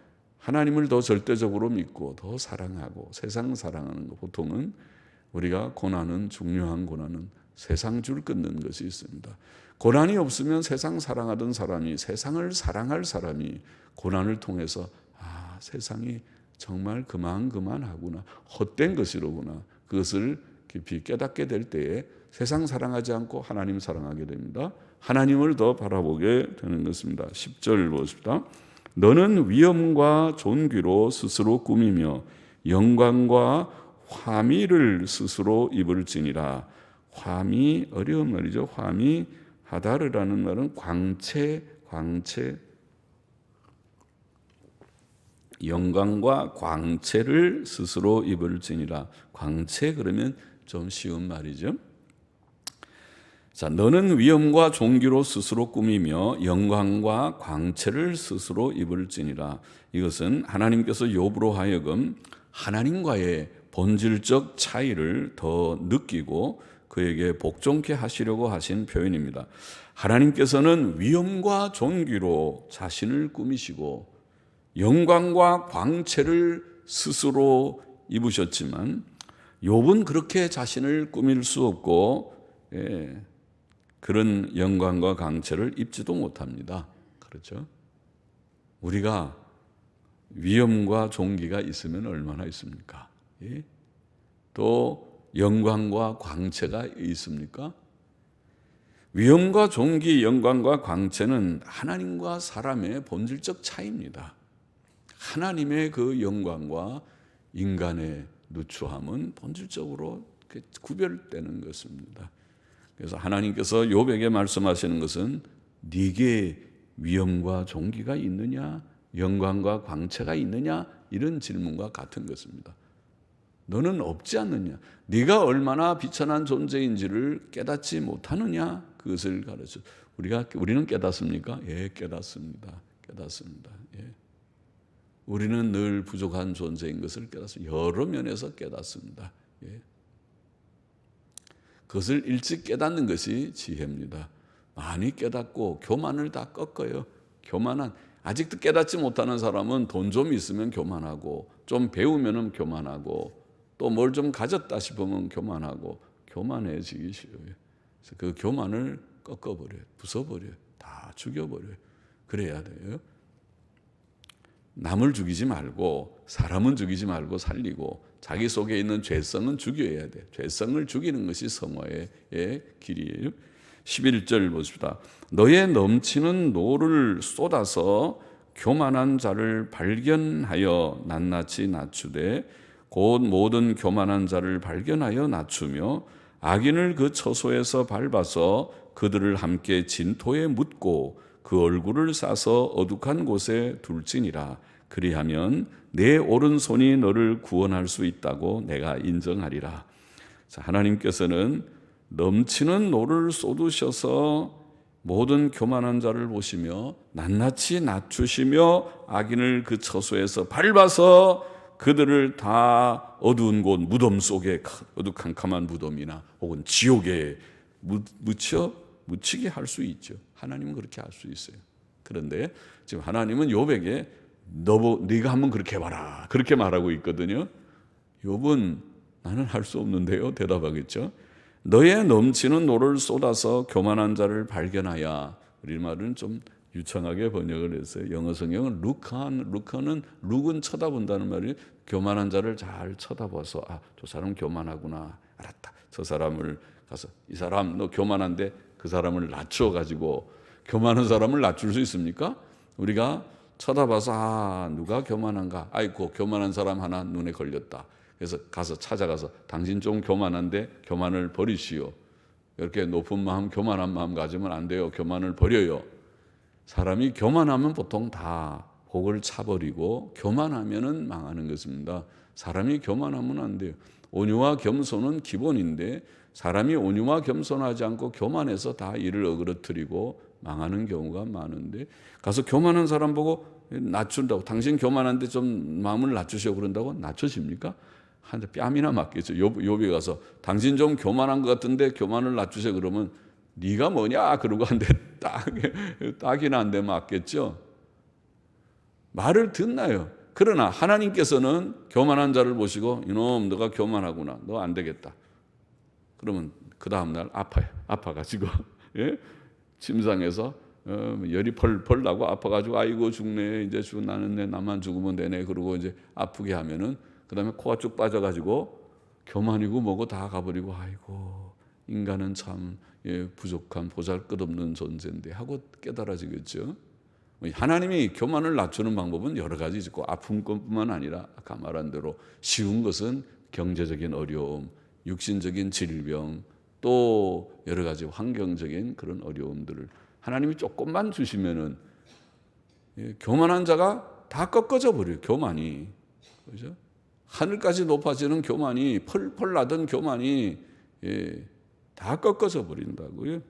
A: 하나님을 더 절대적으로 믿고 더 사랑하고 세상 사랑하는 거, 보통은 우리가 고난은, 중요한 고난은 세상 줄 끊는 것이 있습니다. 고난이 없으면 세상 사랑하던 사람이, 세상을 사랑할 사람이 고난을 통해서 세상이 정말 그만하구나, 헛된 것이로구나, 그것을 깊이 깨닫게 될 때에 세상 사랑하지 않고 하나님 사랑하게 됩니다. 하나님을 더 바라보게 되는 것입니다. 10절 보십시다. 너는 위엄과 존귀로 스스로 꾸미며 영광과 화미를 스스로 입을지니라. 화미, 어려운 말이죠. 화미, 하다르라는 말은 광채, 영광과 광채를 스스로 입을지니라. 광채 그러면 좀 쉬운 말이죠. 자, 너는 위엄과 존귀로 스스로 꾸미며 영광과 광채를 스스로 입을지니라. 이것은 하나님께서 욥으로 하여금 하나님과의 본질적 차이를 더 느끼고 그에게 복종케 하시려고 하신 표현입니다. 하나님께서는 위엄과 존귀로 자신을 꾸미시고 영광과 광채를 스스로 입으셨지만 욥은 그렇게 자신을 꾸밀 수 없고 그런 영광과 광채를 입지도 못합니다. 그렇죠? 우리가 위엄과 존귀가 있으면 얼마나 있습니까? 또 영광과 광채가 있습니까? 위엄과 존귀, 영광과 광채는 하나님과 사람의 본질적 차이입니다. 하나님의 그 영광과 인간의 누추함은 본질적으로 구별되는 것입니다. 그래서 하나님께서 욥에게 말씀하시는 것은 네게 위엄과 존귀가 있느냐, 영광과 광채가 있느냐, 이런 질문과 같은 것입니다. 너는 없지 않느냐, 네가 얼마나 비천한 존재인지를 깨닫지 못하느냐, 그것을 가르쳐. 우리는 깨닫습니까? 예, 깨닫습니다. 예. 우리는 늘 부족한 존재인 것을 깨닫습니다. 여러 면에서 깨닫습니다. 예. 그것을 일찍 깨닫는 것이 지혜입니다. 많이 깨닫고 교만을 다 꺾어요. 아직도 깨닫지 못하는 사람은 돈 좀 있으면 교만하고, 좀 배우면 교만하고, 또 뭘 좀 가졌다 싶으면 교만하고, 교만해지기 쉬워요. 그래서 그 교만을 꺾어버려요. 부숴버려요. 다 죽여버려요. 그래야 돼요. 남을 죽이지 말고, 사람은 죽이지 말고 살리고, 자기 속에 있는 죄성은 죽여야 돼. 죄성을 죽이는 것이 성화의 길이에요. 11절 보십시다. 너의 넘치는 노를 쏟아서 교만한 자를 발견하여 낱낱이 낮추되 곧 모든 교만한 자를 발견하여 낮추며 악인을 그 처소에서 밟아서 그들을 함께 진토에 묻고 그 얼굴을 싸서 어둑한 곳에 둘지니라. 그리하면 내 오른손이 너를 구원할 수 있다고 내가 인정하리라. 자, 하나님께서는 넘치는 노를 쏟으셔서 모든 교만한 자를 보시며 낱낱이 낮추시며 악인을 그 처소에서 밟아서 그들을 다 어두운 곳, 무덤 속에, 어두컴컴한 무덤이나 혹은 지옥에 묻히게 할 수 있죠. 하나님은 그렇게 할 수 있어요. 그런데 지금 하나님은 욥에게 네가 한번 그렇게 해봐라, 그렇게 말하고 있거든요. 욥은 나는 할 수 없는데요, 대답하겠죠. 너의 넘치는 노를 쏟아서 교만한 자를 발견하여. 우리말은 좀 유창하게 번역을 했어요. 영어 성경은 룩은 쳐다본다는 말이, 교만한 자를 잘 쳐다봐서 저 사람 교만하구나, 알았다. 저 사람을 가서, 이 사람 너 교만한데, 그 사람을 낮춰가지고. 교만한 사람을 낮출 수 있습니까? 우리가 쳐다봐서 누가 교만한가, 아이고 교만한 사람 하나 눈에 걸렸다. 그래서 찾아가서 당신 좀 교만한데 교만을 버리시오. 이렇게 높은 마음, 교만한 마음 가지면 안 돼요. 교만을 버려요. 사람이 교만하면 보통 다 복을 차버리고, 교만하면은 망하는 것입니다. 사람이 교만하면 안 돼요. 온유와 겸손은 기본인데 사람이 온유와 겸손하지 않고 교만해서 다 일을 어그러뜨리고 망하는 경우가 많은데, 가서 교만한 사람 보고 낮춘다고, 당신 교만한데 좀 마음을 낮추시오 그런다고 낮춰집니까? 한 뺨이나 맞겠죠. 욥이 가서 당신 좀 교만한 것 같은데 교만을 낮추세요 그러면 네가 뭐냐 그러고 한데 딱이나 한 대 맞겠죠. 말을 듣나요? 그러나 하나님께서는 교만한 자를 보시고 이놈 너가 교만하구나. 너 안 되겠다. 그러면 그 다음날 아파요. 아파가지고 예? 침상에서 열이 펄펄 나고 아파가지고 아이고 죽네. 이제 나는 나만 죽으면 되네. 그러고 이제 아프게 하면은 그 다음에 코가 쭉 빠져가지고 교만이고 뭐고 다 가버리고 아이고 인간은 참 부족한 보잘것없는 존재인데 하고 깨달아지겠죠. 하나님이 교만을 낮추는 방법은 여러 가지 있고 아픔뿐만 아니라 아까 말한 대로 쉬운 것은 경제적인 어려움, 육신적인 질병, 또 여러 가지 환경적인 그런 어려움들을 하나님이 조금만 주시면은 교만한 자가 다 꺾어져 버려요. 교만이. 그죠? 하늘까지 높아지는 교만이 펄펄 나던 교만이 다 꺾어져 버린다고요.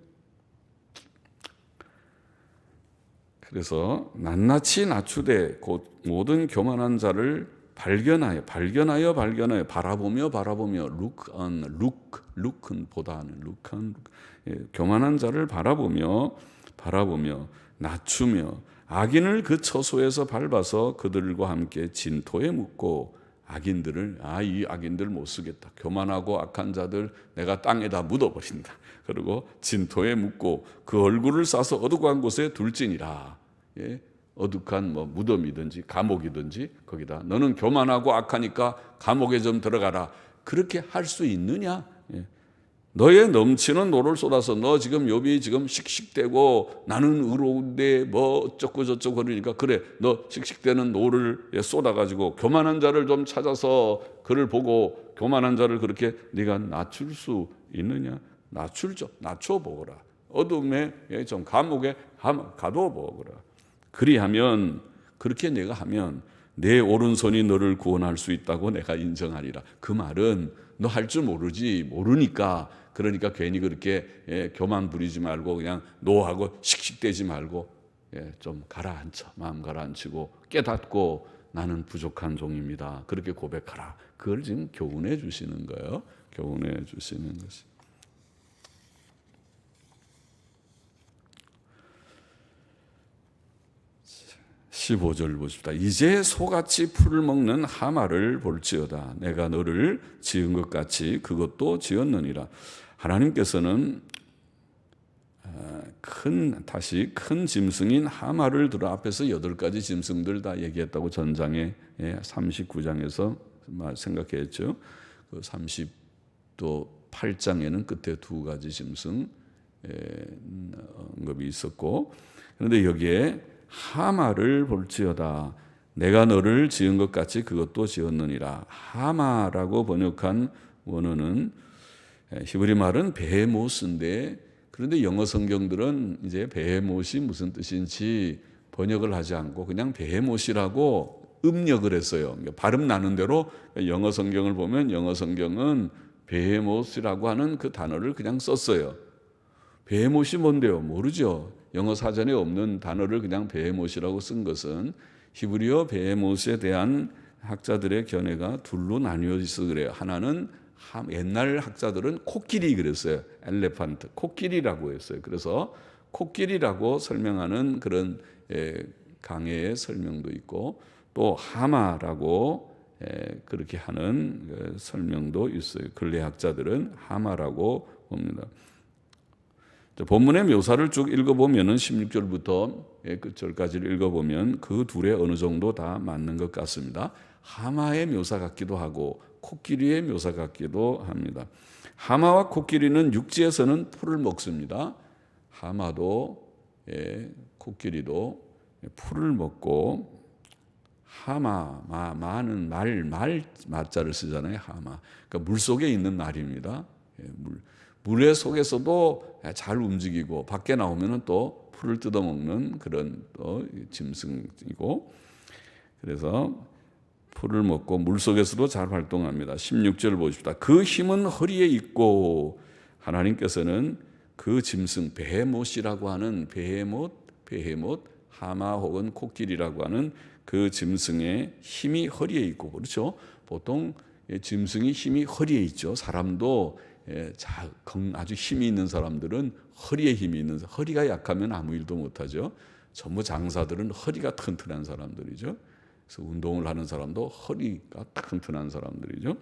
A: 그래서 낱낱이 낮추되 곧 모든 교만한 자를 발견하여 바라보며 look은 보다는 교만한 자를 바라보며 낮추며 악인을 그 처소에서 밟아서 그들과 함께 진토에 묻고 악인들을 이 악인들 못 쓰겠다. 교만하고 악한 자들 내가 땅에다 묻어버린다. 그리고 진토에 묻고 그 얼굴을 싸서 어두운 곳에 둘지니라. 어둑한 무덤이든지 감옥이든지 거기다 너는 교만하고 악하니까 감옥에 좀 들어가라. 그렇게 할 수 있느냐? 너의 넘치는 노를 쏟아서 너 지금 욥이 지금 씩씩대고 나는 의로운데 뭐 어쩌고 저쩌고 그러니까 그래 너 씩씩대는 노를 쏟아가지고 교만한 자를 좀 찾아서 그를 보고 교만한 자를 그렇게 네가 낮출 수 있느냐? 낮춰보거라. 어둠에 좀 감옥에 가둬보거라. 그리하면 그렇게 내가 하면 내 오른손이 너를 구원할 수 있다고 내가 인정하리라. 그 말은 너 할 줄 모르니까 그러니까 괜히 그렇게 교만 부리지 말고 그냥 노하고 씩씩대지 말고 좀 가라앉혀. 마음 가라앉히고 깨닫고 나는 부족한 종입니다. 그렇게 고백하라. 그걸 지금 교훈해 주시는 거예요. 교훈해 주시는 것이. 15절 보십시다. 이제 소같이 풀을 먹는 하마를 볼지어다. 내가 너를 지은 것 같이 그것도 지었느니라. 하나님께서는 큰 짐승인 하마를 들어 앞에서 8가지 짐승들 다 얘기했다고 전장에 39장에서 생각했죠. 그 38장에는 끝에 2가지 짐승 언급이 있었고, 그런데 여기에 하마를 볼지어다. 내가 너를 지은 것 같이 그것도 지었느니라. 하마라고 번역한 원어는 히브리 말은 베헤모스인데, 그런데 영어 성경들은 이제 베헤못이 무슨 뜻인지 번역을 하지 않고 그냥 베헤못이라고 음력을 했어요. 그러니까 발음 나는 대로 영어 성경을 보면 영어 성경은 베헤못이라고 하는 그 단어를 그냥 썼어요. 베헤못이 뭔데요? 모르죠. 영어 사전에 없는 단어를 그냥 베헤못이라고 쓴 것은 히브리어 베헤못에 대한 학자들의 견해가 둘로 나뉘어서 그래요. 하나는 옛날 학자들은 코끼리 그랬어요. 엘레판트, 코끼리라고 했어요. 그래서 코끼리라고 설명하는 그런 강해의 설명도 있고 또 하마라고 그렇게 하는 설명도 있어요. 근래학자들은 하마라고 봅니다. 본문의 묘사를 쭉 읽어보면 16절부터 끝절까지를 읽어보면 그 둘의 어느 정도 다 맞는 것 같습니다. 하마의 묘사 같기도 하고 코끼리의 묘사 같기도 합니다. 하마와 코끼리는 육지에서는 풀을 먹습니다. 하마도 코끼리도 풀을 먹고 마는 말자를 쓰잖아요. 하마. 그러니까 물 속에 있는 말입니다. 물의 속에서도 잘 움직이고 밖에 나오면 또 풀을 뜯어먹는 그런 또 짐승이고, 그래서 풀을 먹고 물속에서도 잘 활동합니다. 16절 보십시다. 그 힘은 허리에 있고, 하나님께서는 그 짐승 베헤못이라고 하는 베헤못, 하마 혹은 코끼리라고 하는 그 짐승의 힘이 허리에 있고, 그렇죠? 보통 짐승이 힘이 허리에 있죠. 사람도 아주 힘이 있는 사람들은 허리에 힘이 있는, 허리가 약하면 아무 일도 못하죠. 전부 장사들은 허리가 튼튼한 사람들이죠. 그래서 운동을 하는 사람도 허리가 딱 튼튼한 사람들이죠.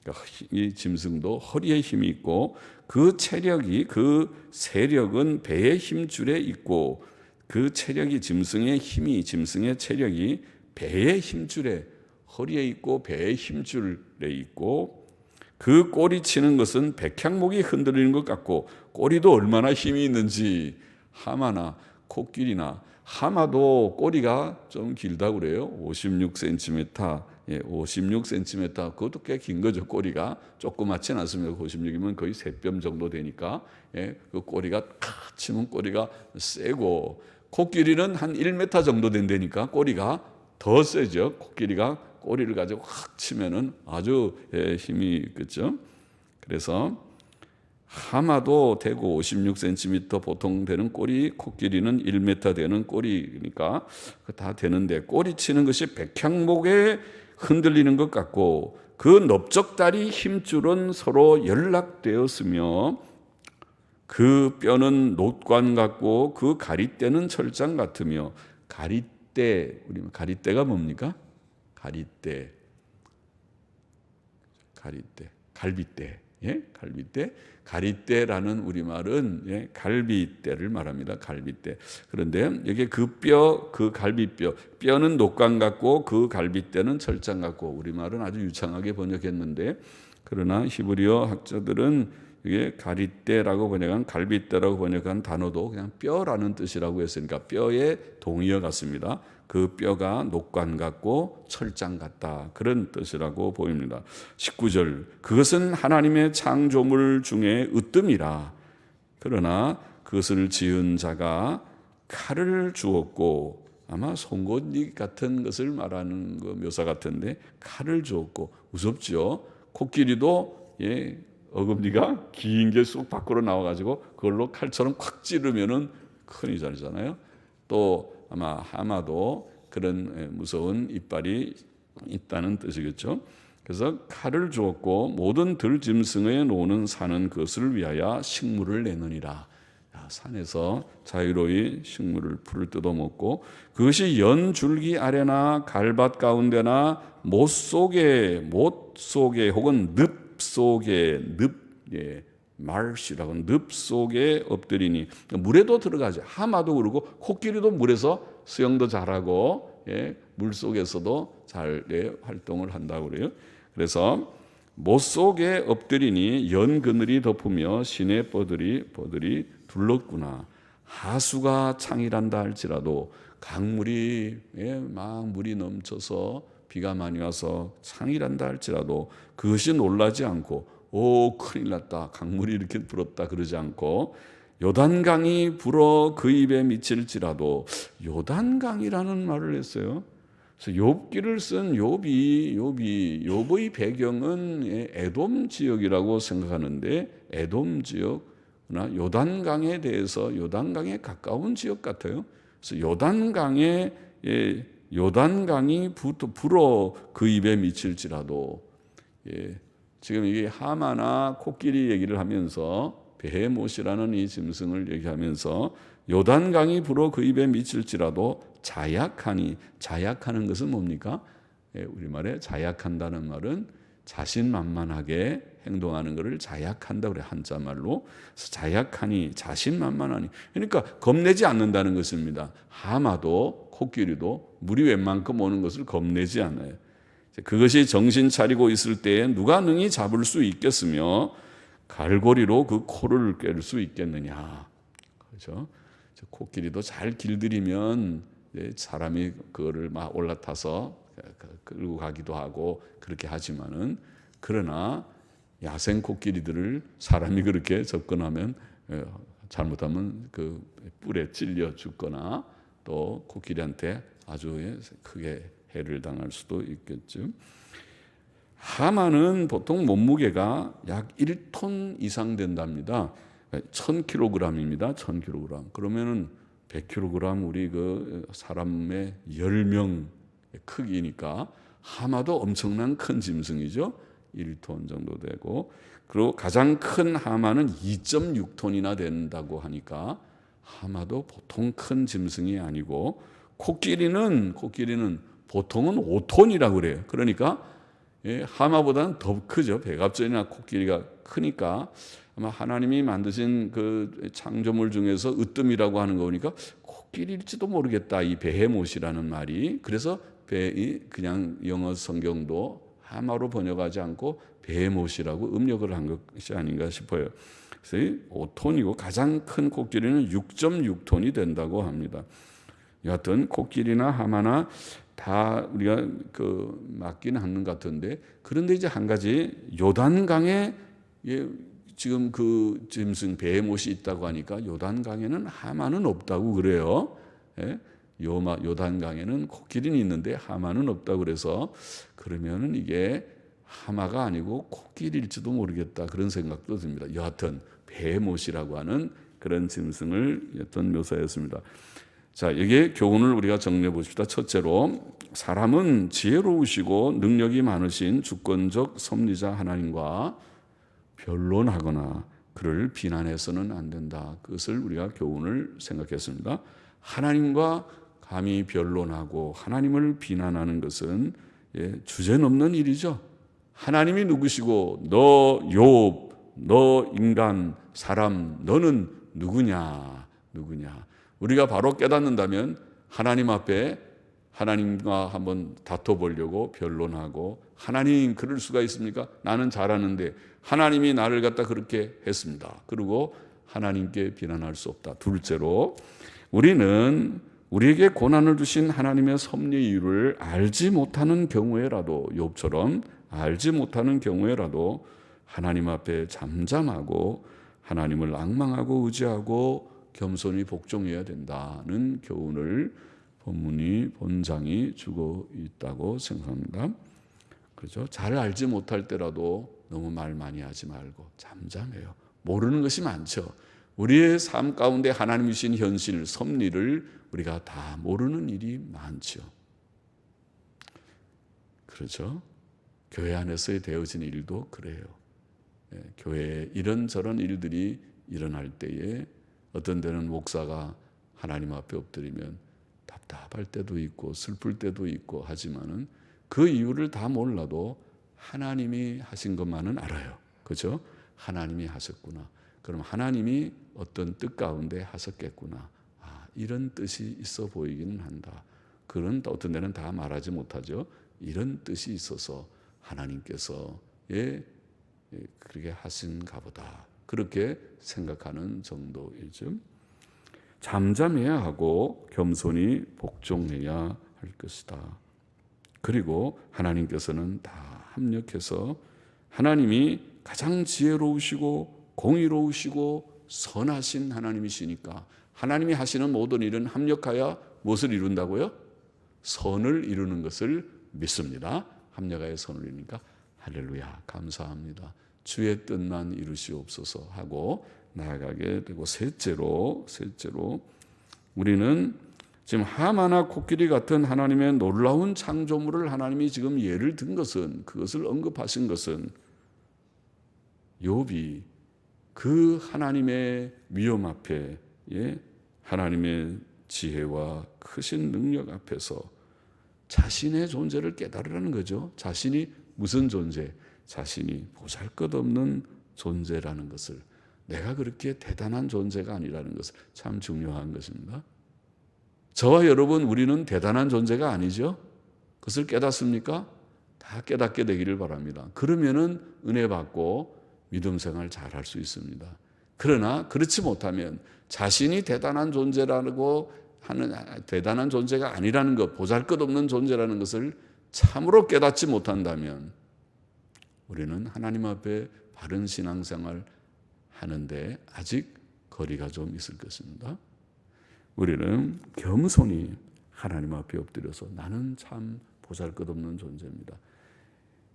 A: 그러니까 이 짐승도 허리에 힘이 있고 그 체력이 그 세력은 배의 힘줄에 있고 그 체력이 짐승의 힘이 짐승의 체력이 배의 힘줄에 허리에 있고 배의 힘줄에 있고 그 꼬리 치는 것은 백향목이 흔들리는 것 같고 꼬리도 얼마나 힘이 있는지 하마나 코끼리나 하마도 꼬리가 좀 길다고 그래요. 56cm, 56cm 그것도 꽤 긴 거죠. 꼬리가 조그맣진 않습니다. 56이면 거의 3뼘 정도 되니까 그 꼬리가 탁 치면 꼬리가 세고 코끼리는 한 1m 정도 된다니까 꼬리가 더 세죠. 코끼리가 꼬리를 가지고 확 치면은 아주 힘이 있겠죠. 그래서 하마도 대고 56cm 보통 되는 꼬리, 코끼리는 1m 되는 꼬리니까 다 되는데 꼬리 치는 것이 백향목에 흔들리는 것 같고 그 넓적다리 힘줄은 서로 연락되었으며 그 뼈는 놋관 같고 그 가리대는 철장 같으며 가리대, 우리 가리대가 뭡니까? 가리대, 갈비대. 갈비대. 가리대라는 우리말은 갈비대를 말합니다. 갈비대. 그런데 여기 그 뼈, 그 갈비뼈, 뼈는 놋관 같고 그 갈비대는 철장 같고 우리말은 아주 유창하게 번역했는데 그러나 히브리어 학자들은 이게 가리대라고 번역한 갈비대라고 번역한 단어도 그냥 뼈라는 뜻이라고 했으니까 뼈의 동의어 같습니다. 그 뼈가 놋관 같고 철장 같다. 그런 뜻이라고 보입니다. 19절 그것은 하나님의 창조물 중에 으뜸이라. 그러나 그것을 지은 자가 칼을 주었고 아마 송곳니 같은 것을 말하는 거 묘사 같은데 칼을 주었고 무섭죠. 코끼리도 어금니가 긴 게 쑥 밖으로 나와가지고 그걸로 칼처럼 콱 찌르면은 큰일 나잖아요. 또 아마 하마도 그런 무서운 이빨이 있다는 뜻이겠죠. 그래서 칼을 주었고 모든 들짐승의 노는 산은 그것을 위하여 식물을 내느니라. 산에서 자유로이 식물을 풀을 뜯어먹고 그것이 연줄기 아래나 갈밭 가운데나 못 속에 혹은 늪 속에 마르시라고 늪 속에 엎드리니 물에도 들어가죠. 하마도 그러고 코끼리도 물에서 수영도 잘하고 물 속에서도 잘 활동을 한다고 그래요. 그래서 못 속에 엎드리니 연 그늘이 덮으며 시내 뻗들이 둘렀구나. 하수가 창이란다 할지라도 강물이 막 물이 넘쳐서 비가 많이 와서 창이란다 할지라도 그것이 놀라지 않고 오 큰일 났다 강물이 이렇게 불었다 그러지 않고 요단강이 불어 그 입에 미칠지라도 요단강이라는 말을 했어요. 그래서 욥기를 쓴 욥의 배경은 에돔 지역이라고 생각하는데 에돔 지역나 요단강에 대해서 요단강에 가까운 지역 같아요. 그래서 요단강이 불어 그 입에 미칠지라도 지금 이게 하마나 코끼리 얘기를 하면서 베헤못이라는 이 짐승을 얘기하면서 요단강이 불어 그 입에 미칠지라도 자약하니 자약하는 것은 뭡니까? 우리말에 자약한다는 말은 자신만만하게 행동하는 것을 자약한다 그래 한자말로. 자약하니 자신만만하니 그러니까 겁내지 않는다는 것입니다. 하마도 코끼리도 물이 웬만큼 오는 것을 겁내지 않아요. 그것이 정신 차리고 있을 때에 누가 능히 잡을 수 있겠으며 갈고리로 그 코를 꿰를 수 있겠느냐. 그렇죠? 코끼리도 잘 길들이면 사람이 그거를 막 올라타서 끌고 가기도 하고 그렇게 하지만은 그러나 야생 코끼리들을 사람이 그렇게 접근하면 잘못하면 그 뿔에 찔려 죽거나 또 코끼리한테 아주 크게 해를 당할 수도 있겠죠. 하마는 보통 몸무게가 약 1톤 이상 된답니다. 1000kg입니다. 1000kg. 그러면은 100kg 우리 그 사람의 10명 크기니까 하마도 엄청난 큰 짐승이죠. 1톤 정도 되고 그리고 가장 큰 하마는 2.6톤이나 된다고 하니까 하마도 보통 큰 짐승이 아니고 코끼리는 보통은 5톤이라고 그래요. 그러니까 하마보다는 더 크죠. 백합전이나 코끼리가 크니까 아마 하나님이 만드신 그 창조물 중에서 으뜸이라고 하는 거 보니까 코끼리일지도 모르겠다. 이 베헤못이라는 말이. 그래서 그냥 영어 성경도 하마로 번역하지 않고 베헤못이라고 음력을 한 것이 아닌가 싶어요. 그래서 5톤이고 가장 큰 코끼리는 6.6톤이 된다고 합니다. 여하튼 코끼리나 하마나 다 우리가 맞기는 하는 것 같은데, 그런데 이제 한 가지 요단강에 지금 그 짐승 베헤못이 있다고 하니까 요단강에는 하마는 없다고 그래요. 요단강에는 코끼리는 있는데 하마는 없다고 그래서 그러면은 이게 하마가 아니고 코끼리일지도 모르겠다 그런 생각도 듭니다. 여하튼 베헤못이라고 하는 그런 짐승을 어떤 묘사했습니다. 자, 여기에 교훈을 우리가 정리해 보십시다. 첫째로 사람은 지혜로우시고 능력이 많으신 주권적 섭리자 하나님과 변론하거나 그를 비난해서는 안 된다. 그것을 우리가 교훈을 생각했습니다. 하나님과 감히 변론하고 하나님을 비난하는 것은 주제넘는 일이죠. 하나님이 누구시고 너 욥, 너 인간, 사람, 너는 누구냐. 우리가 바로 깨닫는다면 하나님 앞에 하나님과 한번 다퉈보려고 변론하고, 하나님 그럴 수가 있습니까? 나는 잘하는데 하나님이 나를 갖다 그렇게 했습니다. 그리고 하나님께 비난할 수 없다. 둘째로 우리는 우리에게 고난을 주신 하나님의 섭리 이유를 알지 못하는 경우에라도, 욥처럼 알지 못하는 경우에라도 하나님 앞에 잠잠하고 하나님을 앙망하고 의지하고 겸손히 복종해야 된다는 교훈을 본장이 주고 있다고 생각합니다. 그렇죠? 잘 알지 못할 때라도 너무 말 많이 하지 말고 잠잠해요. 모르는 것이 많죠. 우리의 삶 가운데 하나님이 주신 현실, 섭리를 우리가 다 모르는 일이 많죠. 그렇죠? 교회 안에서 되어진 일도 그래요. 교회에 이런저런 일들이 일어날 때에 어떤 데는 목사가 하나님 앞에 엎드리면 답답할 때도 있고 슬플 때도 있고 하지만은 그 이유를 다 몰라도 하나님이 하신 것만은 알아요. 그렇죠? 하나님이 하셨구나. 그럼 하나님이 어떤 뜻 가운데 하셨겠구나. 이런 뜻이 있어 보이기는 한다. 그런 어떤 데는 다 말하지 못하죠. 이런 뜻이 있어서 하나님께서 그렇게 하신가 보다. 그렇게 생각하는 정도이죠. 잠잠해야 하고 겸손히 복종해야 할 것이다. 그리고 하나님께서는 다 합력해서 하나님이 가장 지혜로우시고 공의로우시고 선하신 하나님이시니까 하나님이 하시는 모든 일은 합력하여 무엇을 이룬다고요? 선을 이루는 것을 믿습니다. 합력하여 선을 이루니까 할렐루야 감사합니다. 주의 뜻만 이루시옵소서 하고 나아가게 되고, 셋째로 우리는 지금 하마나 코끼리 같은 하나님의 놀라운 창조물을 하나님이 지금 예를 든 것은, 그것을 언급하신 것은 욥이 그 하나님의 위엄 앞에 하나님의 지혜와 크신 능력 앞에서 자신의 존재를 깨달으라는 거죠. 자신이 무슨 존재? 자신이 보잘것없는 존재라는 것을, 내가 그렇게 대단한 존재가 아니라는 것을, 참 중요한 것입니다. 저와 여러분, 우리는 대단한 존재가 아니죠. 그것을 깨닫습니까? 다 깨닫게 되기를 바랍니다. 그러면은 은혜 받고 믿음 생활 잘할 수 있습니다. 그러나 그렇지 못하면 자신이 대단한 존재라고 하는, 대단한 존재가 아니라는 것, 보잘것없는 존재라는 것을 참으로 깨닫지 못한다면 우리는 하나님 앞에 바른 신앙생활 하는데 아직 거리가 좀 있을 것입니다. 우리는 겸손히 하나님 앞에 엎드려서 나는 참 보잘것없는 존재입니다.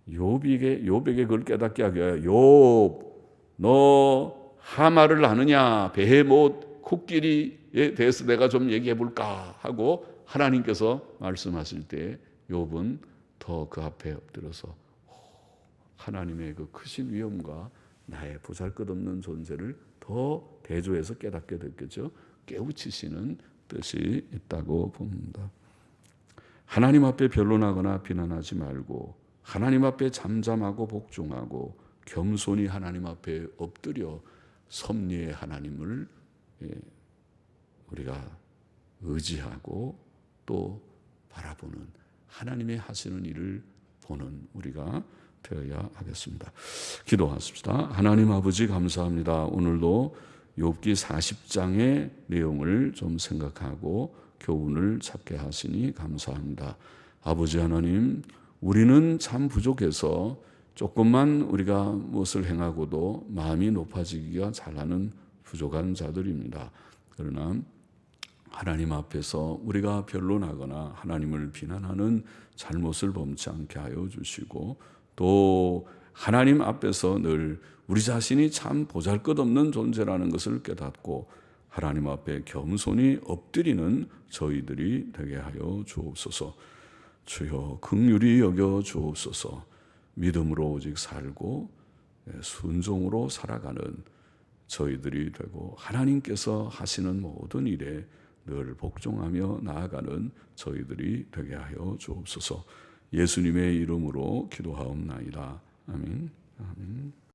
A: 욥에게 그걸 깨닫게 하기 위하여 욥, 너 하마를 아느냐? 베헤못 코끼리에 대해서 내가 좀 얘기해 볼까 하고 하나님께서 말씀하실 때 욥은 더 그 앞에 엎드려서 하나님의 그 크신 위엄과 나의 보잘것없는 존재를 더 대조해서 깨닫게 됐겠죠. 깨우치시는 뜻이 있다고 봅니다. 하나님 앞에 변론하거나 비난하지 말고 하나님 앞에 잠잠하고 복종하고 겸손히 하나님 앞에 엎드려 섭리의 하나님을 우리가 의지하고 또 바라보는 하나님의 하시는 일을 보는 우리가 되어야 하겠습니다. 기도하십시다. 하나님 아버지 감사합니다. 오늘도 욥기 40장의 내용을 좀 생각하고 교훈을 찾게 하시니 감사합니다. 아버지 하나님, 우리는 참 부족해서 조금만 우리가 무엇을 행하고도 마음이 높아지기가 잘하는 부족한 자들입니다. 그러나 하나님 앞에서 우리가 변론하거나 하나님을 비난하는 잘못을 범치 않게 하여 주시고 또 하나님 앞에서 늘 우리 자신이 참 보잘것없는 존재라는 것을 깨닫고 하나님 앞에 겸손히 엎드리는 저희들이 되게 하여 주옵소서. 주여 긍휼히 여겨 주옵소서. 믿음으로 오직 살고 순종으로 살아가는 저희들이 되고 하나님께서 하시는 모든 일에 늘 복종하며 나아가는 저희들이 되게 하여 주옵소서. 예수님의 이름으로 기도하옵나이다. 아멘. 아멘.